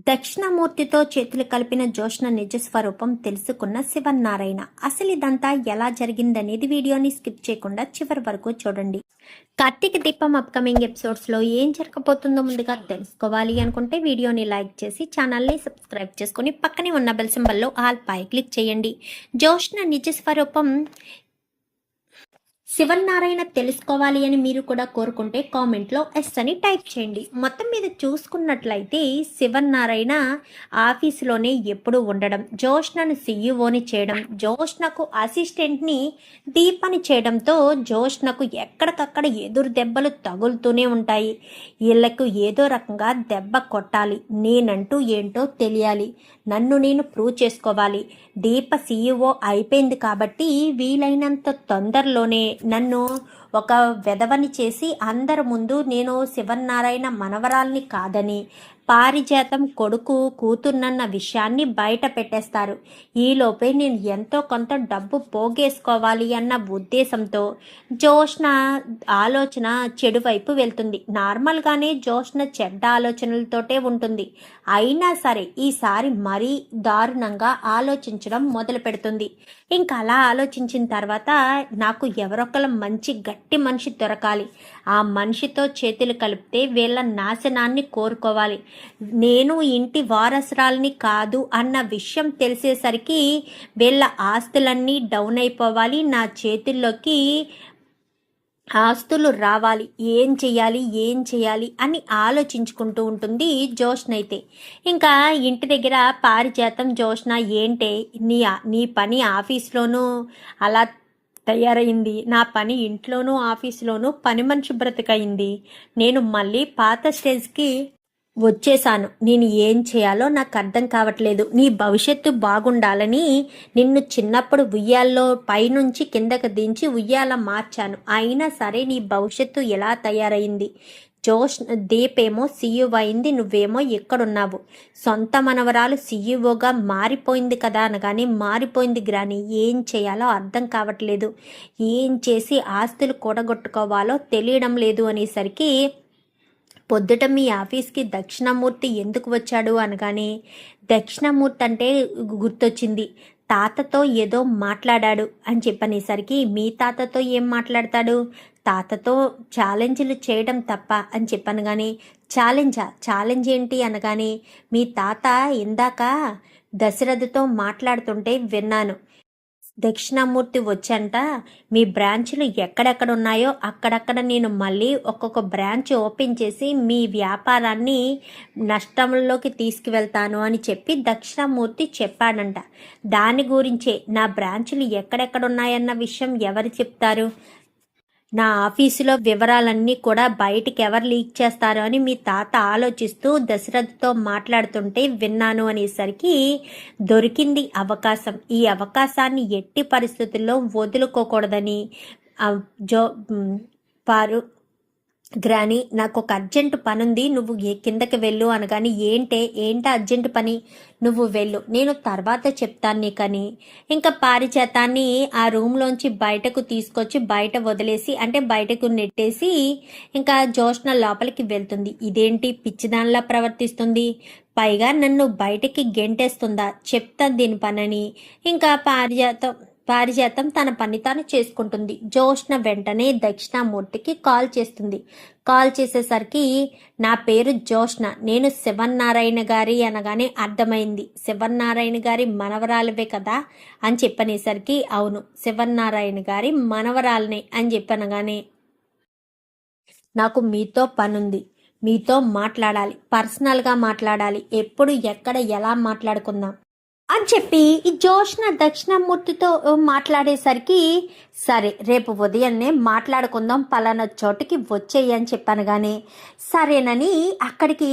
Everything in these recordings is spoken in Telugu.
దక్షిణామూర్తితో చేతులు కలిపిన జోష్న నిజ స్వరూపం తెలుసుకున్న శివన్నారాయణ. అసలు ఇదంతా ఎలా జరిగిందనేది వీడియోని స్కిప్ చేయకుండా చివరి వరకు చూడండి. కార్తీక దీపం అప్కమింగ్ ఎపిసోడ్స్లో ఏం జరగబోతుందో ముందుగా తెలుసుకోవాలి అనుకుంటే వీడియోని లైక్ చేసి ఛానల్ని సబ్స్క్రైబ్ చేసుకుని పక్కనే ఉన్న బెల్ సింబల్లో ఆల్ పై క్లిక్ చేయండి. జోష్న నిజ స్వరూపం శివన్నారాయణ తెలుసుకోవాలి అని మీరు కూడా కోరుకుంటే కామెంట్లో ఎస్ అని టైప్ చేయండి. మొత్తం మీద చూసుకున్నట్లయితే శివన్నారాయణ ఆఫీసులోనే ఎప్పుడు ఉండడం, జోష్నను సీఈఓని చేయడం, జోష్నకు అసిస్టెంట్ని దీపని చేయడంతో జోష్నకు ఎక్కడికక్కడ ఎదురు దెబ్బలు తగులుతూనే ఉంటాయి. వీళ్ళకు ఏదో రకంగా దెబ్బ కొట్టాలి, నేనంటూ ఏంటో తెలియాలి, నన్ను నేను ప్రూవ్ చేసుకోవాలి. దీప సీఈఓ అయిపోయింది కాబట్టి వీలైనంత తొందరలోనే నన్ను ఒక వెధవని చేసి అందరి ముందు నేను శివన్నారాయణ మనవరాల్ని కాదని, పారిజాతం కొడుకు కూతుర్నన్న విషయాన్ని బయట పెట్టేస్తారు. ఈలోపే నేను ఎంతో కొంత డబ్బు పోగేసుకోవాలి అన్న ఉద్దేశంతో జోష్న ఆలోచన చెడు వైపు వెళ్తుంది. నార్మల్గానే జోష్న చెడ్డ ఆలోచనలతోటే ఉంటుంది. అయినా సరే ఈసారి మరీ దారుణంగా ఆలోచించడం మొదలు పెడుతుంది. ఇంకా అలా ఆలోచించిన తర్వాత నాకు ఎవరొకరు మంచి గట్టి మనిషి దొరకాలి, ఆ మనిషితో చేతులు కలిపితే వీళ్ళ నాశనాన్ని కోరుకోవాలి, నేను ఇంటి వారసురాల్ని కాదు అన్న విషయం తెలిసేసరికి వీళ్ళ ఆస్తులన్నీ డౌన్ అయిపోవాలి, నా చేతుల్లోకి ఆస్తులు రావాలి, ఏం చేయాలి అని ఆలోచించుకుంటూ ఉంటుంది జోష్న. అయితే ఇంకా ఇంటి దగ్గర పారిజాతం జోష్న ఏంటే నీ పని ఆఫీస్లోనూ అలా తయారైంది, నా పని ఇంట్లోనూ ఆఫీసులోనూ పని మనిషి బ్రతికయింది, నేను మళ్ళీ పాత స్టేజ్కి వచ్చేసాను, నేను ఏం చేయాలో నాకు అర్థం కావట్లేదు, నీ భవిష్యత్తు బాగుండాలని నిన్ను చిన్నప్పుడు ఉయ్యాల్లో పైనుంచి కిందకు దించి ఉయ్యాల మార్చాను, అయినా సరే నీ భవిష్యత్తు ఎలా తయారైంది, దీప్ ఏమో సీఈఓ అయింది, నువ్వేమో ఎక్కడున్నావు, సొంత మనవరాలు సీఈఓగా మారిపోయింది కదా అనగానే మారిపోయింది గ్రాని, ఏం చేయాలో అర్థం కావట్లేదు, ఏం చేసి ఆస్తులు కూడగొట్టుకోవాలో తెలియడం లేదు అనేసరికి పొద్దుట మీ ఆఫీస్కి దక్షిణామూర్తి ఎందుకు వచ్చాడు అనగానే దక్షిణామూర్తి అంటే గుర్తొచ్చింది, తాతతో ఏదో మాట్లాడాడు అని చెప్పనేసరికి మీ తాతతో ఏం మాట్లాడతాడు, తాతతో ఛాలెంజ్లు చేయడం తప్ప అని చెప్పాను. కానీ ఛాలెంజ్ ఏంటి అనగానే మీ తాత ఇందాక దశరథతో మాట్లాడుతుంటే విన్నాను, దక్షిణామూర్తి వచ్చంట మీ బ్రాంచ్లు ఎక్కడెక్కడ ఉన్నాయో అక్కడక్కడ నేను మళ్ళీ ఒక్కొక్క బ్రాంచ్ ఓపెన్ చేసి మీ వ్యాపారాన్ని నష్టంలోకి తీసుకువెళ్తాను అని చెప్పి దక్షిణామూర్తి చెప్పాడంట. దాని గురించే నా బ్రాంచ్లు ఎక్కడెక్కడ ఉన్నాయన్న విషయం ఎవరు చెప్తారు, నా ఆఫీసులో వివరాలన్నీ కూడా బయటికి ఎవరు లీక్ చేస్తారు అని మీ తాత ఆలోచిస్తూ దశరథతో మాట్లాడుతుంటే విన్నాను అనేసరికి దొరికింది అవకాశం, ఈ అవకాశాన్ని ఎట్టి పరిస్థితుల్లో వదులుకోకూడదని వారు గ్రాని నాకు ఒక అర్జెంటు పని ఉంది, నువ్వు కిందకి వెళ్ళు అనగాని ఏంటా అర్జెంటు పని, నువ్వు వెళ్ళు నేను తర్వాత చెప్తాను నీకని ఇంకా పారిజాతాన్ని ఆ రూమ్లోంచి బయటకు తీసుకొచ్చి బయట వదిలేసి అంటే బయటకు నెట్టేసి ఇంకా జోష్న లోపలికి వెళ్తుంది. ఇదేంటి పిచ్చిదానిలా ప్రవర్తిస్తుంది, పైగా నన్ను బయటకి గెంటేస్తుందా, చెప్తాను దీని పనని ఇంకా పారిజాతం తన పని తాను చేసుకుంటుంది. జోష్న వెంటనే దక్షిణామూర్తికి కాల్ చేస్తుంది. కాల్ చేసేసరికి నా పేరు జోష్న, నేను శివన్నారాయణ గారి అనగానే అర్థమైంది, శివన్నారాయణ గారి మనవరాలవే కదా అని చెప్పనేసరికి అవును శివన్నారాయణ గారి మనవరాలనే అని చెప్పనగానే నాకు మీతో పనుంది, మీతో మాట్లాడాలి, పర్సనల్గా మాట్లాడాలి, ఎప్పుడు ఎక్కడ ఎలా మాట్లాడుకుందాం అని చెప్పి ఈ జోష్న దక్షిణామూర్తితో మాట్లాడేసరికి సరే రేపు ఉదయాన్నే మాట్లాడుకుందాం, పలానా చోటుకి వచ్చేయి అని చెప్పాను. కానీ సరేనని అక్కడికి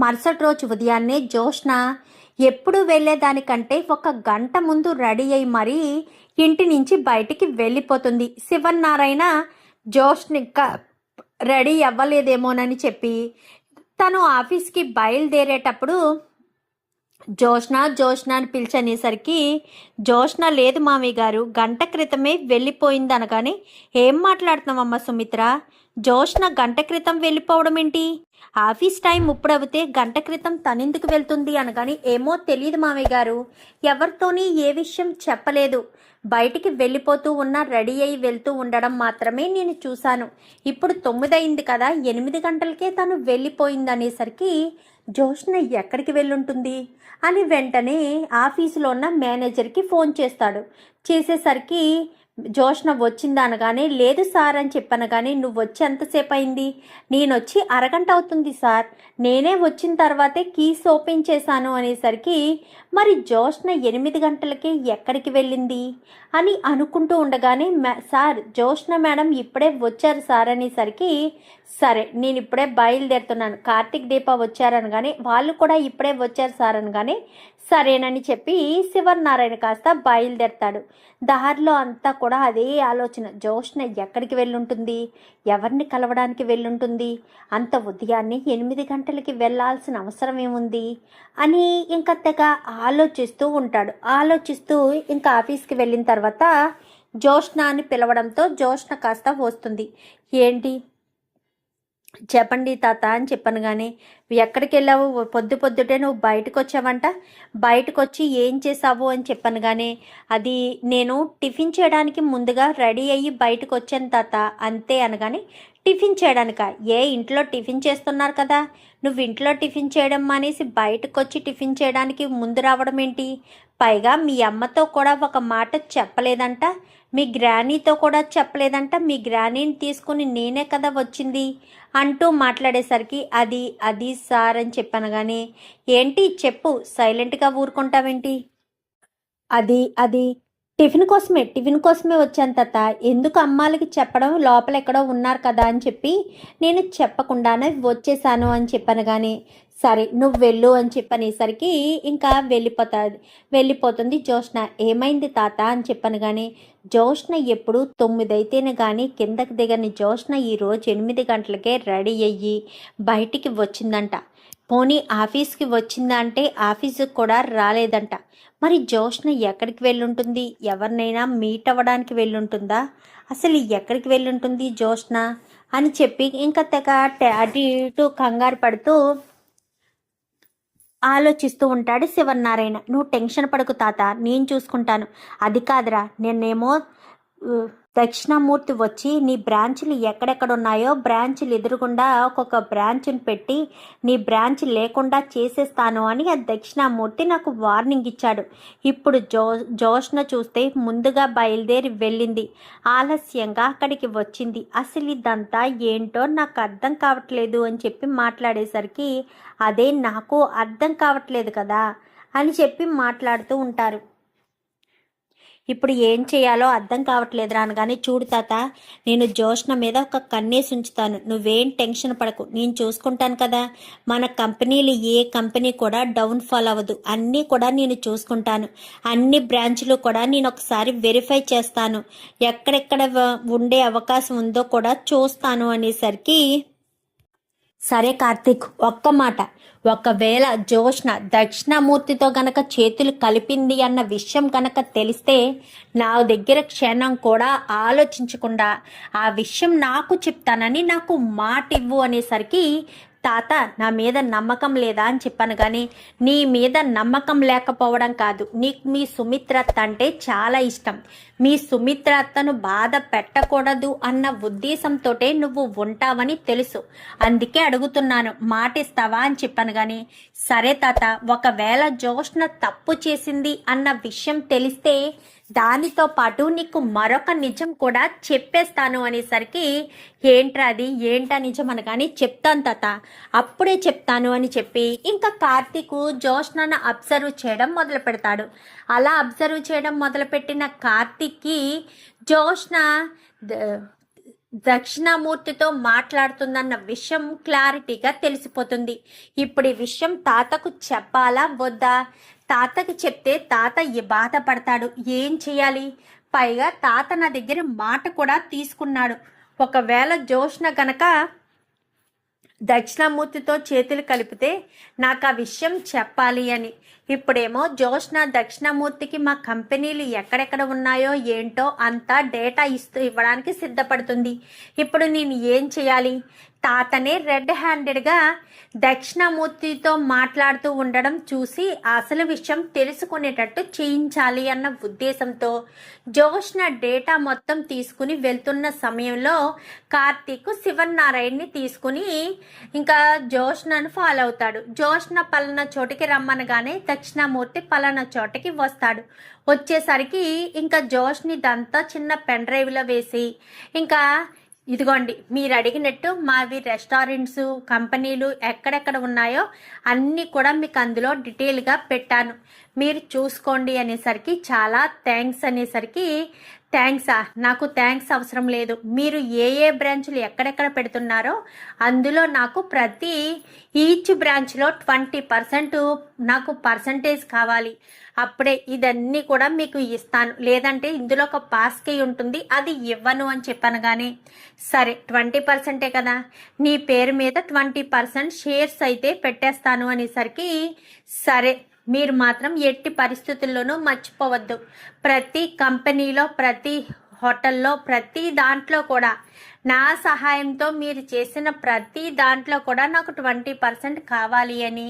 మరుసటి రోజు ఉదయాన్నే జోష్న ఎప్పుడు వెళ్ళేదానికంటే 1 గంట ముందు రెడీ అయి మరీ ఇంటి నుంచి బయటికి వెళ్ళిపోతుంది. శివన్నారాయణ జోష్న ఇంకా రెడీ అవ్వలేదేమోనని చెప్పి తను ఆఫీస్కి బయలుదేరేటప్పుడు జోష్న జోష్న అని పిలిచనేసరికి జోష్న లేదు మామయ్య గారు, గంట క్రితమే వెళ్ళిపోయింది అనగానే ఏం మాట్లాడుతున్నావమ్మా సుమిత్ర, జోష్న గంట క్రితం వెళ్ళిపోవడం ఏంటి, ఆఫీస్ టైం ఇప్పుడవితే గంట క్రితం తనెందుకు వెళ్తుంది అనగాని ఏమో తెలియదు మామయ్య గారు, ఎవరితోని ఏ విషయం చెప్పలేదు, బయటికి వెళ్ళిపోతూ ఉన్న రెడీ అయి వెళ్తూ ఉండడం మాత్రమే నేను చూశాను, ఇప్పుడు 9 అయింది కదా, 8 గంటలకే తను వెళ్ళిపోయింది అనేసరికి జోష్న ఎక్కడికి వెళ్ళుంటుంది అని వెంటనే ఆఫీసులో ఉన్న మేనేజర్కి ఫోన్ చేస్తాడు. చేసేసరికి జోష్న వచ్చిందా అనగానే లేదు సార్ అని చెప్పనగానే నువ్వు వచ్చి ఎంతసేపు అయింది, నేను వచ్చి అరగంట అవుతుంది సార్, నేనే వచ్చిన తర్వాతే కీస్ ఓపెన్ చేశాను అనేసరికి మరి జోష్న 8 గంటలకే ఎక్కడికి వెళ్ళింది అని అనుకుంటూ ఉండగానే సార్ జోష్న మేడం ఇప్పుడే వచ్చారు సార్ అనేసరికి సరే నేను ఇప్పుడే బయలుదేరుతున్నాను, కార్తీక్ దీప వచ్చారనగానే వాళ్ళు కూడా ఇప్పుడే వచ్చారు సార్ అనగానే సరేనని చెప్పి శివనారాయణ కాస్త బయలుదేరతాడు. దారిలో అంతా కూడా అదే ఆలోచన, జోష్న ఎక్కడికి వెళ్ళుంటుంది, ఎవరిని కలవడానికి వెళ్ళుంటుంది, అంత ఉదయాన్నే 8 గంటలకి వెళ్ళాల్సిన అవసరం ఏముంది అని ఇంకా తెగ ఆలోచిస్తూ ఉంటాడు. ఆలోచిస్తూ ఇంకా ఆఫీస్కి వెళ్ళిన తర్వాత జోష్న అని పిలవడంతో జోష్న కాస్త వస్తుంది. ఏంటి చెప్పండి తాత అని చెప్పను కానీ ఎక్కడికి వెళ్ళావు, పొద్దుటే నువ్వు బయటకు వచ్చావంట, బయటకు వచ్చి ఏం చేసావు అని చెప్పను కానీ అది నేను టిఫిన్ చేయడానికి ముందుగా రెడీ అయ్యి బయటకు వచ్చాను తాత అంతే అనగానే టిఫిన్ చేయడానిక, ఏ ఇంట్లో టిఫిన్ చేస్తున్నారు కదా, నువ్వు ఇంట్లో టిఫిన్ చేయడం మానేసి బయటకు వచ్చి టిఫిన్ చేయడానికి ముందు రావడం ఏంటి, పైగా మీ అమ్మతో కూడా ఒక మాట చెప్పలేదంట, మీ గ్రానీతో కూడా చెప్పలేదంట, మీ గ్రానీని తీసుకుని నేనే కదా వచ్చింది అంటూ మాట్లాడేసరికి అది సార్ అని చెప్పాను కానీ ఏంటి చెప్పు, సైలెంట్గా ఊరుకుంటావేంటి, అది టిఫిన్ కోసమే వచ్చాను తాత, ఎందుకు అమ్మాలకి చెప్పడం, లోపల ఎక్కడో ఉన్నారు కదా అని చెప్పి నేను చెప్పకుండానే వచ్చేసాను అని చెప్పాను కానీ సరే నువ్వు వెళ్ళు అని చెప్పనేసరికి ఇంకా వెళ్ళిపోతుంది జోష్న. ఏమైంది తాత అని చెప్పాను కానీ జోష్న ఎప్పుడు 9 అయితేనే కానీ కిందకి దిగని జోష్న ఈరోజు 8 గంటలకే రెడీ అయ్యి బయటికి వచ్చిందంట. పోనీ ఆఫీస్కి వచ్చిందా అంటే ఆఫీస్కి కూడా రాలేదంట. మరి జోష్న ఎక్కడికి వెళ్ళుంటుంది, ఎవరినైనా మీట్ అవ్వడానికి వెళ్ళుంటుందా, అసలు ఎక్కడికి వెళ్ళుంటుంది జోష్న అని చెప్పి ఇంకా తెగ అటు ఇటు కంగారు పడుతూ ఆలోచిస్తూ ఉంటాడు శివనారాయణ. నువ్వు టెన్షన్ పడకు తాత, నేను చూసుకుంటాను, అది కాదురా నేనేమో దక్షిణామూర్తి వచ్చి నీ బ్రాంచ్లు ఎక్కడెక్కడ ఉన్నాయో బ్రాంచ్లు ఎదురుగుండా ఒక్కొక్క బ్రాంచ్ని పెట్టి నీ బ్రాంచ్ లేకుండా చేసేస్తాను అని ఆ దక్షిణామూర్తి నాకు వార్నింగ్ ఇచ్చాడు. ఇప్పుడు జోష్న చూస్తే ముందుగా బయలుదేరి వెళ్ళింది, ఆలస్యంగా అక్కడికి వచ్చింది, అసలు ఇదంతా ఏంటో నాకు అర్థం కావట్లేదు అని చెప్పి మాట్లాడేసరికి అదే నాకు అర్థం కావట్లేదు కదా అని చెప్పి మాట్లాడుతూ ఉంటారు. ఇప్పుడు ఏం చేయాలో అర్థం కావట్లేదు అనగానే చూడు తాత, నేను జోష్న మీద ఒక కన్నేసి ఉంచుతాను, నువ్వేం టెన్షన్ పడకు, నేను చూసుకుంటాను కదా, మన కంపెనీలు ఏ కంపెనీ కూడా డౌన్ ఫాల్ అవ్వదు, అన్నీ కూడా నేను చూసుకుంటాను, అన్ని బ్రాంచ్లు కూడా నేను ఒకసారి వెరిఫై చేస్తాను, ఎక్కడెక్కడ ఉండే అవకాశం ఉందో కూడా చూస్తాను అనేసరికి సరే కార్తీక్, ఒక్క మాట, ఒకవేళ జోష్న దక్షిణామూర్తితో గనక చేతులు కలిపింది అన్న విషయం గనక తెలిస్తే నా దగ్గర క్షణం కూడా ఆలోచించకుండా ఆ విషయం నాకు చెప్తానని నాకు మాట ఇవ్వు అనేసరికి తాత నా మీద నమ్మకం లేదా అని చెప్పాను కానీ నీ మీద నమ్మకం లేకపోవడం కాదు, నీకు మీ సుమిత్రత్త అంటే చాలా ఇష్టం, మీ సుమిత్రత్తను బాధ పెట్టకూడదు అన్న ఉద్దేశంతో నువ్వు ఉంటావని తెలుసు, అందుకే అడుగుతున్నాను, మాటిస్తావా అని చెప్పాను కానీ సరే తాత, ఒకవేళ జోష్న తప్పు చేసింది అన్న విషయం తెలిస్తే దానితో పాటు నీకు మరొక నిజం కూడా చెప్పేస్తాను అనేసరికి ఏంట్రా అది, ఏంటా నిజం అనగాని చెప్తాను తాత, అప్పుడే చెప్తాను అని చెప్పి ఇంకా కార్తీక్ జోష్నను అబ్జర్వ్ చేయడం మొదలు పెడతాడు. అలా అబ్జర్వ్ చేయడం మొదలుపెట్టిన కార్తీక్కి జోష్న దక్షిణామూర్తితో మాట్లాడుతుందన్న విషయం క్లారిటీగా తెలిసిపోతుంది. ఇప్పుడు ఈ విషయం తాతకు చెప్పాలా వద్దా, తాతకి చెప్తే తాత బాధపడతాడు, ఏం చేయాలి, పైగా తాత నా దగ్గర మాట కూడా తీసుకున్నాడు, ఒకవేళ జోష్న గనక దక్షిణామూర్తితో చేతులు కలిపితే నాకు ఆ విషయం చెప్పాలి అని. ఇప్పుడేమో జోష్న దక్షిణామూర్తికి మా కంపెనీలు ఎక్కడెక్కడ ఉన్నాయో ఏంటో అంతా డేటా ఇవ్వడానికి సిద్ధపడుతుంది. ఇప్పుడు నేను ఏం చేయాలి? తాతనే రెడ్ హ్యాండెడ్గా దక్షిణామూర్తితో మాట్లాడుతూ ఉండడం చూసి అసలు విషయం తెలుసుకునేటట్టు చేయించాలి అన్న ఉద్దేశంతో జోష్న డేటా మొత్తం తీసుకుని వెళ్తున్న సమయంలో కార్తీక్ శివనారాయణని తీసుకుని ఇంకా జోష్నను ఫాలో అవుతాడు. జోష్న పలానా చోటికి రమ్మనగానే దక్షిణామూర్తి పలానా చోటికి వస్తాడు. వచ్చేసరికి ఇంకా జోష్ని దంతా చిన్న పెన్ డ్రైవ్లో వేసి ఇంకా ఇదిగోండి మీరు అడిగినట్టు మావి రెస్టారెంట్స్ కంపెనీలు ఎక్కడెక్కడ ఉన్నాయో అన్నీ కూడా మీకు అందులో డీటెయిల్గా పెట్టాను, మీరు చూసుకోండి అనేసరికి చాలా థ్యాంక్స్ అనేసరికి థ్యాంక్సా, నాకు థ్యాంక్స్ అవసరం లేదు, మీరు ఏ ఏ బ్రాంచ్లు ఎక్కడెక్కడ పెడుతున్నారో అందులో నాకు ప్రతి ఈచ్ బ్రాంచ్లో 20% నాకు పర్సంటేజ్ కావాలి, అప్పుడే ఇదన్నీ కూడా మీకు ఇస్తాను, లేదంటే ఇందులో ఒక పాస్కీ ఉంటుంది అది ఇవ్వను అని చెప్పాను. కానీ సరే 20%ఏ కదా, నీ పేరు మీద 20% షేర్స్ అయితే పెట్టేస్తాను అనేసరికి సరే మీరు మాత్రం ఎట్టి పరిస్థితుల్లోనూ మర్చిపోవద్దు, ప్రతి కంపెనీలో ప్రతి హోటల్లో ప్రతి దాంట్లో కూడా నా సహాయంతో మీరు చేసిన ప్రతి దాంట్లో కూడా నాకు 20% కావాలి అని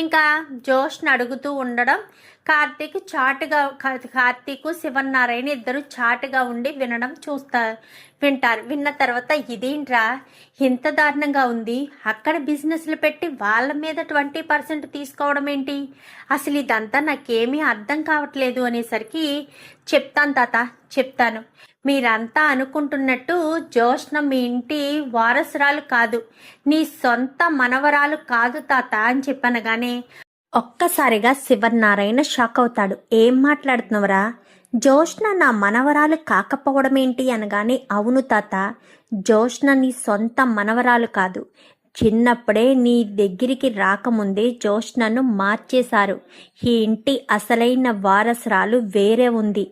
ఇంకా జోష్ని అడుగుతూ ఉండడం కార్తీక్ శివనారాయణ ఇద్దరు చాటుగా ఉండి వింటారు. విన్న తర్వాత ఇదేంట్రా ఇంత దారుణంగా ఉంది, అక్కడ బిజినెస్లు పెట్టి వాళ్ళ మీద 20% తీసుకోవడం ఏంటి, అసలు ఇదంతా నాకేమీ అర్థం కావట్లేదు అనేసరికి చెప్తాను తాత చెప్తాను, మీరంతా అనుకుంటున్నట్టు జోష్న మీ ఇంటి వారసురాలు కాదు, నీ సొంత మనవరాలు కాదు తాత అని చెప్పనగానే ఒక్కసారిగా శివనారాయణ షాక్ అవుతాడు. ఏం మాట్లాడుతున్నావురా, జోష్న నా మనవరాలు కాకపోవడం ఏంటి అనగానే అవును తాత, జోష్న నీ సొంత మనవరాలు కాదు, చిన్నప్పుడే నీ దగ్గరికి రాకముందే జోష్నను మార్చేశారు, ఈ ఇంటి అసలైన వారసురాలు వేరే ఉంది,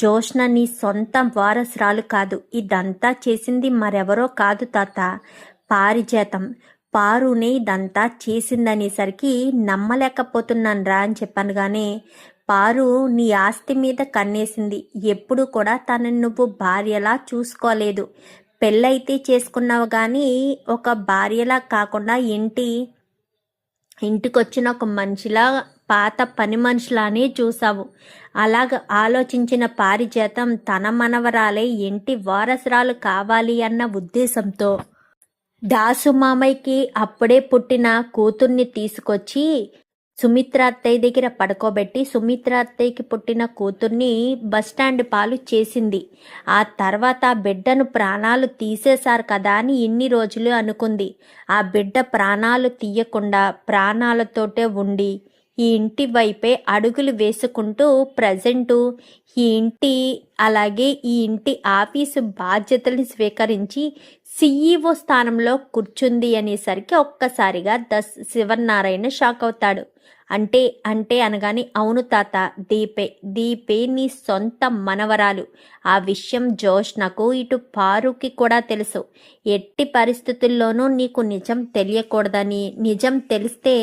జోష్న నీ సొంత వారసురాలు కాదు, ఇదంతా చేసింది మరెవరో కాదు తాత, పారిజాతం పారునే ఇదంతా చేసిందనేసరికి నమ్మలేకపోతున్నాను రా అని చెప్పాను. కానీ పారు నీ ఆస్తి మీద కన్నేసింది, ఎప్పుడు కూడా తనని నువ్వు భార్యలా చూసుకోలేదు, పెళ్ళైతే చేసుకున్నావు కానీ ఒక భార్యలా కాకుండా ఇంటికొచ్చిన ఒక మనిషిలా పాత పని మనిషిలానే చూసావు, అలాగ ఆలోచించిన పారిజాతం తన మనవరాలే ఇంటి వారసురాలు కావాలి అన్న ఉద్దేశంతో దాసు మామయ్యకి అప్పుడే పుట్టిన కూతుర్ని తీసుకొచ్చి సుమిత్ర అత్తయ్య దగ్గర పడుకోబెట్టి సుమిత్ర అత్తయ్యకి పుట్టిన కూతుర్ని బస్టాండ్ పాలు చేసింది. ఆ తర్వాత ఆ బిడ్డను ప్రాణాలు తీసేశారు కదా అని ఇన్ని రోజులు అనుకుంది. ఆ బిడ్డ ప్రాణాలు తీయకుండా ప్రాణాలతోటే ఉండి ఈ ఇంటి వైపే అడుగులు వేసుకుంటూ ప్రజెంటు ఈ ఇంటి అలాగే ఈ ఇంటి ఆఫీసు బాధ్యతల్ని స్వీకరించి CEO స్థానంలో కూర్చుంది అనేసరికి ఒక్కసారిగా శివనారాయణ షాక్ అవుతాడు. అంటే అనగానే అవును తాత, దీపే నీ సొంత మనవరాలు, ఆ విషయం జోష్నకు ఇటు పారుకి కూడా తెలుసు, ఎట్టి పరిస్థితుల్లోనూ నీకు నిజం తెలియకూడదని, నిజం తెలిస్తే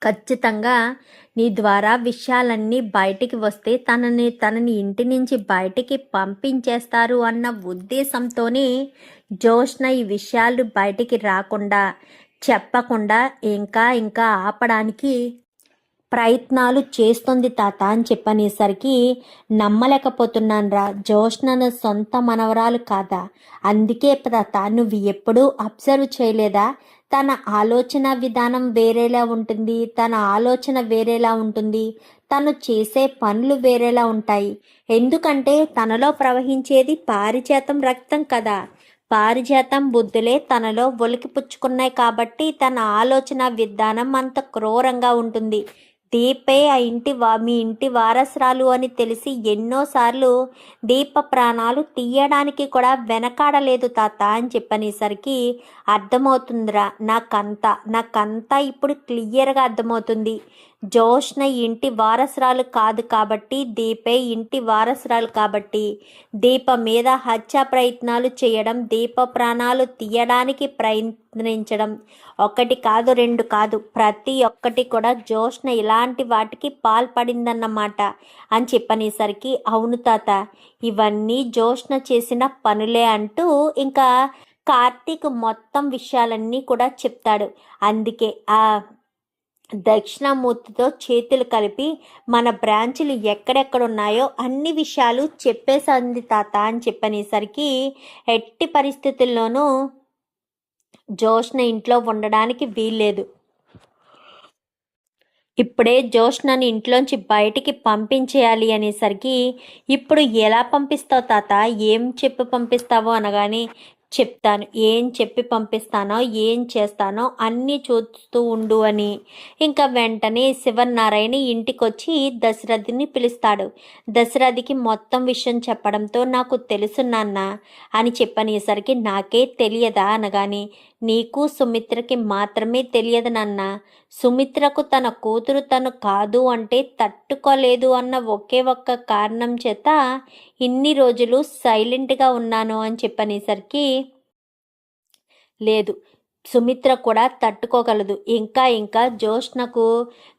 ఖచ్చితంగా నీ ద్వారా విషయాలన్నీ బయటికి వస్తే తనని ఇంటి నుంచి బయటికి పంపించేస్తారు అన్న ఉద్దేశంతోనే జోష్న ఈ విషయాలు బయటికి రాకుండా చెప్పకుండా ఇంకా ఆపడానికి ప్రయత్నాలు చేస్తుంది తాత అని చెప్పనేసరికి నమ్మలేకపోతున్నాను రా, జోష్న సొంత మనవరాలు కాదా, అందుకే తాత నువ్వు ఎప్పుడూ అబ్జర్వ్ చేయలేదా, తన ఆలోచన విధానం వేరేలా ఉంటుంది, తన ఆలోచన వేరేలా ఉంటుంది, తను చేసే పనులు వేరేలా ఉంటాయి, ఎందుకంటే తనలో ప్రవహించేది పారిజాతం రక్తం కదా, పారిజాతం బుద్ధులే తనలో ఒలికిపుచ్చుకున్నాయి కాబట్టి తన ఆలోచన విధానం అంత క్రూరంగా ఉంటుంది. దీపే మీ ఇంటి వారసురాలు అని తెలిసి ఎన్నోసార్లు దీప ప్రాణాలు తీయడానికి కూడా వెనకాడలేదు తాత అని చెప్పనేసరికి అర్థమవుతుందిరా, నాకంతా ఇప్పుడు క్లియర్గా అర్థమవుతుంది, జోష్న ఇంటి వారసురాలు కాదు కాబట్టి, దీపే ఇంటి వారసురాలు కాబట్టి దీప మీద హత్య ప్రయత్నాలు చేయడం, దీప ప్రాణాలు తీయడానికి మంత్రించడం, ఒకటి కాదు రెండు కాదు, ప్రతి ఒక్కటి కూడా జ్యోష్ణ ఇలాంటి వాటికి పాల్పడిందన్నమాట అని చెప్పనేసరికి, అవును తాత, ఇవన్నీ జ్యోష్ణ చేసిన పనులే అంటూ ఇంకా కార్తీక్ మొత్తం విషయాలన్నీ కూడా చెప్తాడు. అందుకే ఆ దక్షిణామూర్తితో చేతులు కలిపి మన బ్రాంచులు ఎక్కడెక్కడ ఉన్నాయో అన్ని విషయాలు చెప్పేసింది తాత అని చెప్పనేసరికి, ఎట్టి పరిస్థితుల్లోనూ జ్యోష్ణ ఇంట్లో ఉండడానికి వీల్లేదు, ఇప్పుడే జ్యోష్ణని ఇంట్లోంచి బయటికి పంపించేయాలి అనేసరికి, ఇప్పుడు ఎలా పంపిస్తావు తాత, ఏం చెప్పి పంపిస్తావో అనగానే, చెప్తాను, ఏం చెప్పి పంపిస్తానో ఏం చేస్తానో అన్నీ చూస్తూ ఉండు అని ఇంకా వెంటనే శివనారాయణ ఇంటికొచ్చి దశరథిని పిలుస్తాడు. దశరథికి మొత్తం విషయం చెప్పడంతో, నాకు తెలుసు నాన్న అని చెప్పనేసరికి, నాకే తెలియదా అనగానే, నీకు సుమిత్రకి మాత్రమే తెలియదు నాన్న, సుమిత్రకు తన కూతురు తను కాదు అంటే తట్టుకోలేదు అన్న ఒకే ఒక్క కారణం చేత ఇన్ని రోజులు సైలెంట్గా ఉన్నాను అని చెప్పనేసరికి, లేదు, సుమిత్ర కూడా తట్టుకోగలదు, ఇంకా ఇంకా జ్యోష్ణకు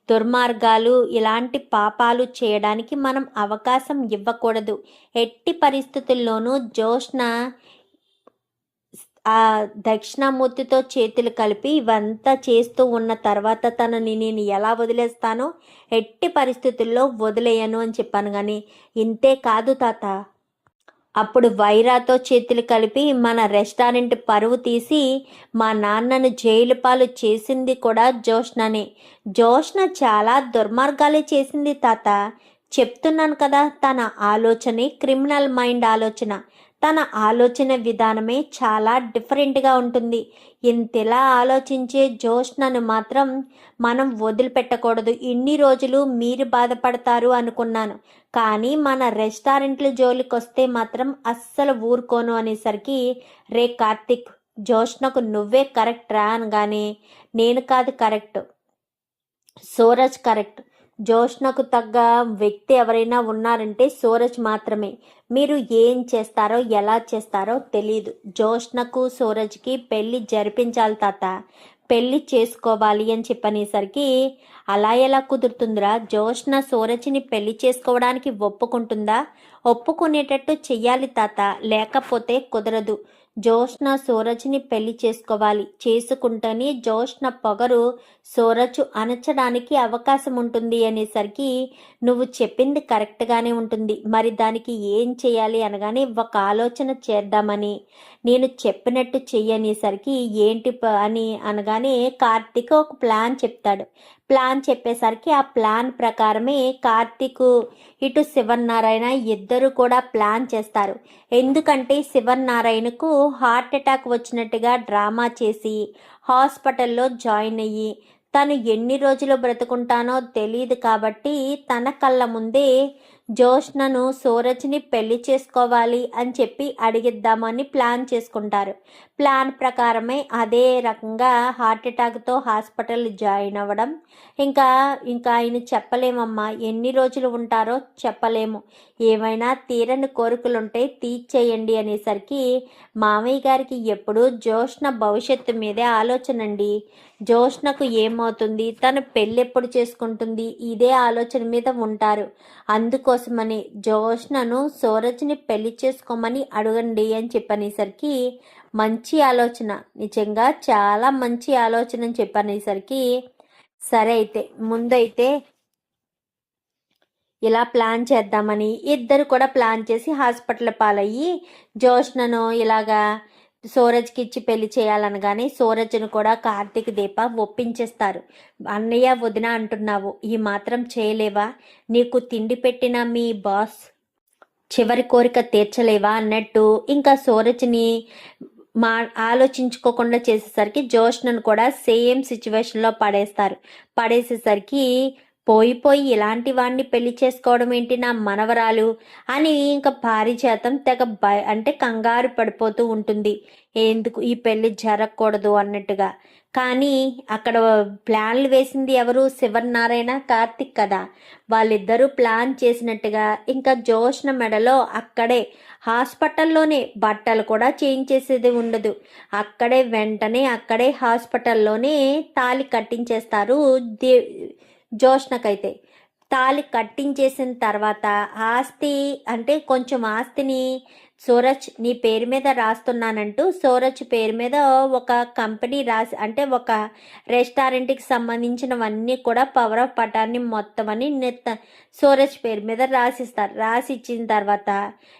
దుర్మార్గాలు ఇలాంటి పాపాలు చేయడానికి మనం అవకాశం ఇవ్వకూడదు, ఎట్టి పరిస్థితుల్లోనూ జ్యోష్ణ ఆ దక్షిణామూర్తితో చేతులు కలిపి ఇవంతా చేస్తూ ఉన్న తర్వాత తనని నేను ఎలా వదిలేస్తానో ఎట్టి పరిస్థితుల్లో వదిలేయను అని చెప్పాను. కానీ ఇంతే కాదు తాత, అప్పుడు వైరాతో చేతులు కలిపి మన రెస్టారెంట్ పరువు తీసి మా నాన్నను జైలు పాలు చేసింది కూడా జ్యోష్ణనే. జ్యోష్ణ చాలా దుర్మార్గాలే చేసింది తాత, చెప్తున్నాను కదా, తన ఆలోచనే క్రిమినల్ మైండ్ ఆలోచన, తన ఆలోచన విధానమే చాలా డిఫరెంట్గా ఉంటుంది. ఇంతలా ఆలోచించే జ్యోష్ణను మాత్రం మనం వదిలిపెట్టకూడదు. ఇన్ని రోజులు మీరు బాధపడతారు అనుకున్నాను, కానీ మన రెస్టారెంట్ల జోలికి వస్తే మాత్రం అస్సలు ఊరుకోను అనేసరికి, రే కార్తిక్, జ్యోష్ణకు నువ్వే కరెక్ట్ రా అనగానే, నేను కాదు కరెక్ట్, సూరజ్ కరెక్ట్, జ్యోష్ణకు తగ్గ వ్యక్తి ఎవరైనా ఉన్నారంటే సూరజ్ మాత్రమే, మీరు ఏం చేస్తారో ఎలా చేస్తారో తెలీదు, జ్యోష్ణకు సూరజ్కి పెళ్ళి జరిపించాలి తాత, పెళ్ళి చేసుకోవాలి అని చెప్పనేసరికి, అలా ఎలా కుదురుతుందిరా, జ్యోష్ణ సూరజ్ని పెళ్లి చేసుకోవడానికి ఒప్పుకుంటుందా, ఒప్పుకునేటట్టు చెయ్యాలి తాత, లేకపోతే కుదరదు, జ్యోష్ణ సూరజ్ని పెళ్లి చేసుకోవాలి, చేసుకుంటేనే జ్యోష్ణ పొగరు సూరజ్ అణచడానికి అవకాశం ఉంటుంది అనేసరికి, నువ్వు చెప్పింది కరెక్ట్గానే ఉంటుంది, మరి దానికి ఏం చేయాలి అనగానే, ఒక ఆలోచన చేద్దామని, నేను చెప్పినట్టు చెయ్యనేసరికి, ఏంటి అని అనగానే కార్తీక్ ఒక ప్లాన్ చెప్తాడు. ప్లాన్ చెప్పేసరికి ఆ ప్లాన్ ప్రకారమే కార్తీక్ ఇటు శివనారాయణ ఇద్దరు కూడా ప్లాన్ చేస్తారు. ఎందుకంటే శివనారాయణకు హార్ట్ అటాక్ వచ్చినట్టుగా డ్రామా చేసి హాస్పిటల్లో జాయిన్ అయ్యి తను ఎన్ని రోజులు బ్రతుకుంటానో తెలియదు కాబట్టి తన కళ్ళ ముందే జ్యోష్ణను సూరజ్ని పెళ్లి చేసుకోవాలి అని చెప్పి అడిగిద్దామని ప్లాన్ చేసుకుంటారు. ప్లాన్ ప్రకారమే అదే రకంగా హార్ట్ అటాక్తో హాస్పిటల్ జాయిన్ అవ్వడం. ఇంకా ఆయన చెప్పలేమమ్మా, ఎన్ని రోజులు ఉంటారో చెప్పలేము, ఏమైనా తీరని కోరికలుంటే తీర్చేయండి అనేసరికి, మామయ్య గారికి ఎప్పుడు జ్యోష్ణ భవిష్యత్తు మీదే ఆలోచన అండి, జ్యోష్ణకు ఏమవుతుంది, తను పెళ్ళెప్పుడు చేసుకుంటుంది, ఇదే ఆలోచన మీద ఉంటారు. అందుకోసమని జ్యోష్ణను సూరజ్ని పెళ్లి చేసుకోమని అడగండి అని చెప్పనేసరికి, మంచి ఆలోచన, నిజంగా చాలా మంచి ఆలోచన అని చెప్పనేసరికి, సరే అయితే ముందైతే ఇలా ప్లాన్ చేద్దామని ఇద్దరు కూడా ప్లాన్ చేసి హాస్పిటల్ పాలయ్యి జ్యోష్ణను ఇలాగా సూరజ్కి ఇచ్చి పెళ్లి చేయాలనగానే సూరజ్ను కూడా కార్తీక్ దీప ఒప్పించేస్తారు. అన్నయ్య వదిన అంటున్నావు, ఈ మాత్రం చేయలేవా, నీకు తిండి పెట్టిన మీ బాస్ చివరి కోరిక తీర్చలేవా అన్నట్టు ఇంకా సూరజ్ని ఆలోచించుకోకుండా చేసేసరికి జ్యోష్ణను కూడా సేమ్ సిచ్యువేషన్లో పడేసేసరికి, పోయి ఇలాంటి వాడిని పెళ్లి చేసుకోవడం ఏంటి నా మనవరాలు అని ఇంకా పారిజాతం తెగ అంటే కంగారు పడిపోతూ ఉంటుంది, ఎందుకు ఈ పెళ్లి జరగకూడదు అన్నట్టుగా. కానీ అక్కడ ప్లాన్లు వేసింది ఎవరు? శివనారాయణ, కార్తిక్ కదా. వాళ్ళిద్దరూ ప్లాన్ చేసినట్టుగా ఇంకా జోష్న మెడలో అక్కడే హాస్పిటల్లోనే బట్టలు కూడా చేంజ్ చేసేది ఉండదు. అక్కడే వెంటనే అక్కడే హాస్పిటల్లోనే తాళి కట్టించేస్తారు జోష్నకైతే. తాళి కట్టించేసిన తర్వాత ఆస్తి అంటే కొంచెం ఆస్తిని సూరజ్ నీ పేరు మీద రాస్తున్నానంటూ సూరజ్ పేరు మీద ఒక కంపెనీ రాసి అంటే ఒక రెస్టారెంట్కి సంబంధించినవన్నీ కూడా పవర్ ఆఫ్ పటాన్ని మొత్తం అని సూరజ్ పేరు మీద రాసిస్తారు. రాసి ఇచ్చిన తర్వాత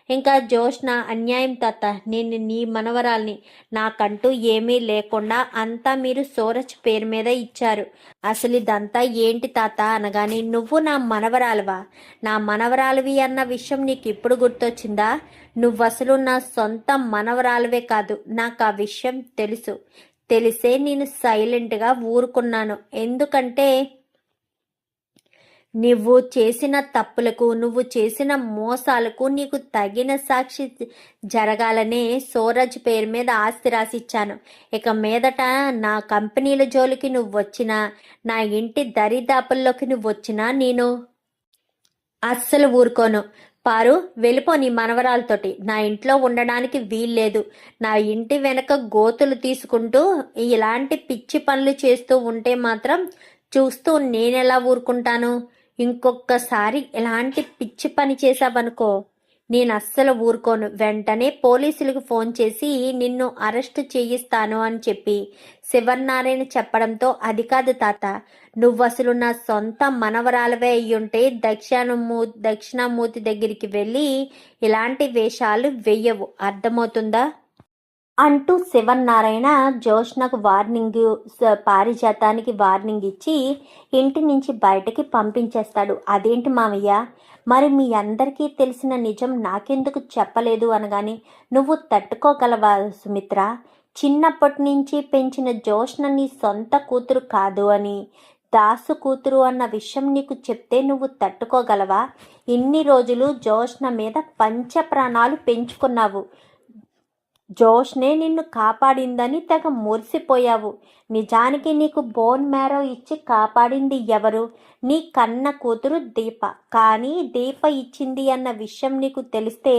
ఇంకా జోష్న అన్యాయం తాత, నేను నీ మనవరాల్ని, నాకంటూ ఏమీ లేకుండా అంతా మీరు సూరజ్ పేరు మీద ఇచ్చారు. అసలు ఇదంతా ఏంటి తాత అనగానే, నువ్వు నా మనవరాలువా? నా మనవరాలువి అన్న విషయం నీకు ఇప్పుడు గుర్తొచ్చిందా? నువ్వు అసలు నా సొంత మనవరాలువే కాదు. నాకు ఆ విషయం తెలుసు. తెలిసే నేను సైలెంట్గా ఊరుకున్నాను. ఎందుకంటే నువ్వు చేసిన తప్పులకు, నువ్వు చేసిన మోసాలకు నీకు తగిన సాక్షి జరగాలనే సూరజ్ పేరు మీద ఆస్తి రాసిచ్చాను. ఇక మీదట నా కంపెనీల జోలికి నువ్వు వచ్చినా, నా ఇంటి దరిదాపుల్లోకి నువ్వు వచ్చినా నేను అస్సలు ఊరుకోను. పారు, వెళ్ళిపో నీ మనవరాలతోటి. నా ఇంట్లో ఉండడానికి వీల్లేదు. నా ఇంటి వెనక గోతులు తీసుకుంటూ ఇలాంటి పిచ్చి పనులు చేస్తూ ఉంటే మాత్రం చూస్తూ నేనెలా ఊరుకుంటాను? ఇంకొకసారి ఇలాంటి పిచ్చి పని చేశావనుకో, నేను అస్సలు ఊరుకోను. వెంటనే పోలీసులకు ఫోన్ చేసి నిన్ను అరెస్టు చేయిస్తాను అని చెప్పి శివనారాయణ చెప్పడంతో, అది కాదు తాత, నువ్వు అసలు నా సొంత మనవరాలవే అయ్యుంటే దక్షిణామూర్తి దగ్గరికి వెళ్ళి ఇలాంటి వేషాలు వెయ్యవు, అర్థమవుతుందా అంటూ శివనారాయణ జోష్నకు పారిజాతానికి వార్నింగ్ ఇచ్చి ఇంటి నుంచి బయటకి పంపించేస్తాడు. అదేంటి మామయ్య, మరి మీ అందరికీ తెలిసిన నిజం నాకెందుకు చెప్పలేదు అనగానే, నువ్వు తట్టుకోగలవా సుమిత్ర? చిన్నప్పటి నుంచి పెంచిన జోష్న నీ సొంత కూతురు కాదు అని, దాసు కూతురు అన్న విషయం నీకు చెప్తే నువ్వు తట్టుకోగలవా? ఇన్ని రోజులు జోష్న మీద పంచప్రాణాలు పెంచుకున్నావు. జోష్నే నిన్ను కాపాడిందని తెగ మురిసిపోయావు. నిజానికి నీకు బోన్ మ్యారో ఇచ్చి కాపాడింది ఎవరు? నీ కన్న కూతురు దీప. కానీ దీప ఇచ్చింది అన్న విషయం నీకు తెలిస్తే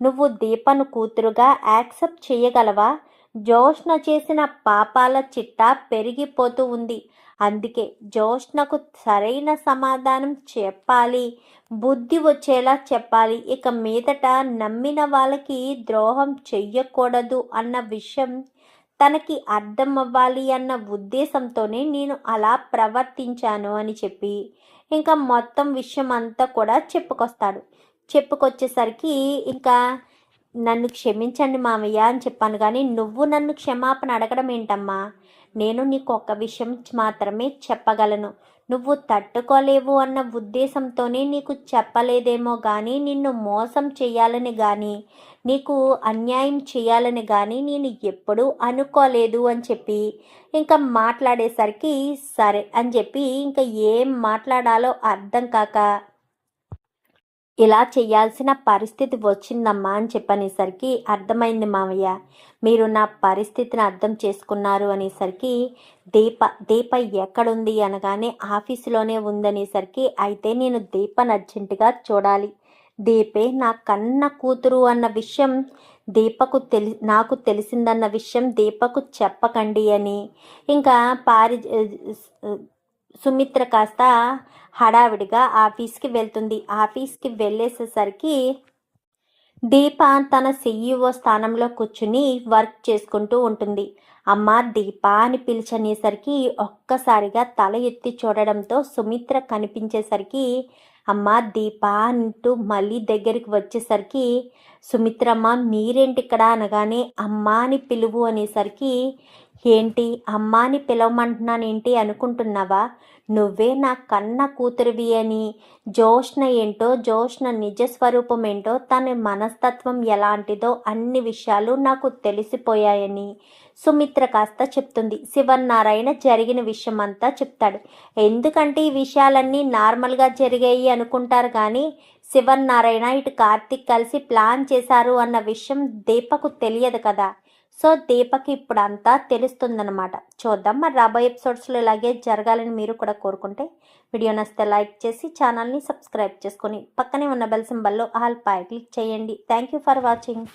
నువ్వు దీపను కూతురుగా యాక్సెప్ట్ చేయగలవా? జోష్న చేసిన పాపాల చిట్టా పెరిగిపోతూ ఉంది. అందుకే జోష్నకు సరైన సమాధానం చెప్పాలి, బుద్ధి వచ్చేలా చెప్పాలి. ఇక మీదట నమ్మిన వాళ్ళకి ద్రోహం చెయ్యకూడదు అన్న విషయం తనకి అర్థం అవ్వాలి అన్న ఉద్దేశంతోనే నేను అలా ప్రవర్తించాను అని చెప్పి ఇంకా మొత్తం విషయం అంతా కూడా చెప్పుకొచ్చేసరికి ఇంకా నన్ను క్షమించండి మామయ్య అని చెప్పాను. కానీ నువ్వు నన్ను క్షమాపణ అడగడం ఏంటమ్మా? నేను నీకు ఒక్క విషయం మాత్రమే చెప్పగలను. నువ్వు తట్టుకోలేవు అన్న ఉద్దేశంతోనే నీకు చెప్పలేదేమో కానీ నిన్ను మోసం చేయాలని కానీ నీకు అన్యాయం చేయాలని కానీ నేను ఎప్పుడూ అనుకోలేదు అని చెప్పి ఇంకా మాట్లాడేసరికి సరే అని చెప్పి ఇంకా ఏం మాట్లాడాలో అర్థం కాక, ఇలా చేయాల్సిన పరిస్థితి వచ్చిందమ్మా అని చెప్పనేసరికి, అర్థమైంది మావయ్య, మీరు నా పరిస్థితిని అర్థం చేసుకున్నారు అనేసరికి, దీప ఎక్కడుంది అనగానే ఆఫీసులోనే ఉందనేసరికి, అయితే నేను దీపను అర్జెంటుగా చూడాలి. దీపే నా కన్న కూతురు అన్న విషయం నాకు తెలిసిందన్న విషయం దీపకు చెప్పకండి అని ఇంకా సుమిత్ర కాస్త హడావిడిగా ఆఫీస్కి వెళ్తుంది. ఆఫీస్కి వెళ్ళేసేసరికి దీప తన CEO స్థానంలో కూర్చుని వర్క్ చేసుకుంటూ ఉంటుంది. అమ్మ దీప అని పిలిచనేసరికి ఒక్కసారిగా తల ఎత్తి చూడడంతో సుమిత్ర కనిపించేసరికి అమ్మ దీప అంటూ మళ్ళీ దగ్గరికి వచ్చేసరికి, సుమిత్రమ్మ మీరేంటి ఇక్కడ అనగానే అమ్మ అని పిలువు అనేసరికి, ఏంటి అమ్మాని పిలవమంటున్నానేంటి అనుకుంటున్నావా? నువ్వే నా కన్న కూతురివి అని, జోష్న ఏంటో, జోష్న నిజస్వరూపం ఏంటో, తన మనస్తత్వం ఎలాంటిదో అన్ని విషయాలు నాకు తెలిసిపోయాయని సుమిత్ర కాస్త చెప్తుంది. శివనారాయణ జరిగిన విషయం అంతా చెప్తాడు. ఎందుకంటే ఈ విషయాలన్నీ నార్మల్గా జరిగాయి అనుకుంటారు కానీ శివనారాయణ ఇటు కార్తిక్ కలిసి ప్లాన్ చేశారు అన్న విషయం దీపకు తెలియదు కదా. సో దీపక్ ఇప్పుడు అంతా తెలుస్తుందన్నమాట. చూద్దాం మరి రాబోయే ఎపిసోడ్స్లో ఇలాగే జరగాలని మీరు కూడా కోరుకుంటే వీడియో నచ్చితే లైక్ చేసి ఛానల్ని సబ్స్క్రైబ్ చేసుకొని పక్కనే ఉన్న బెల్ సింబల్లో ఆల్ పై క్లిక్ చేయండి. Thank you for watching.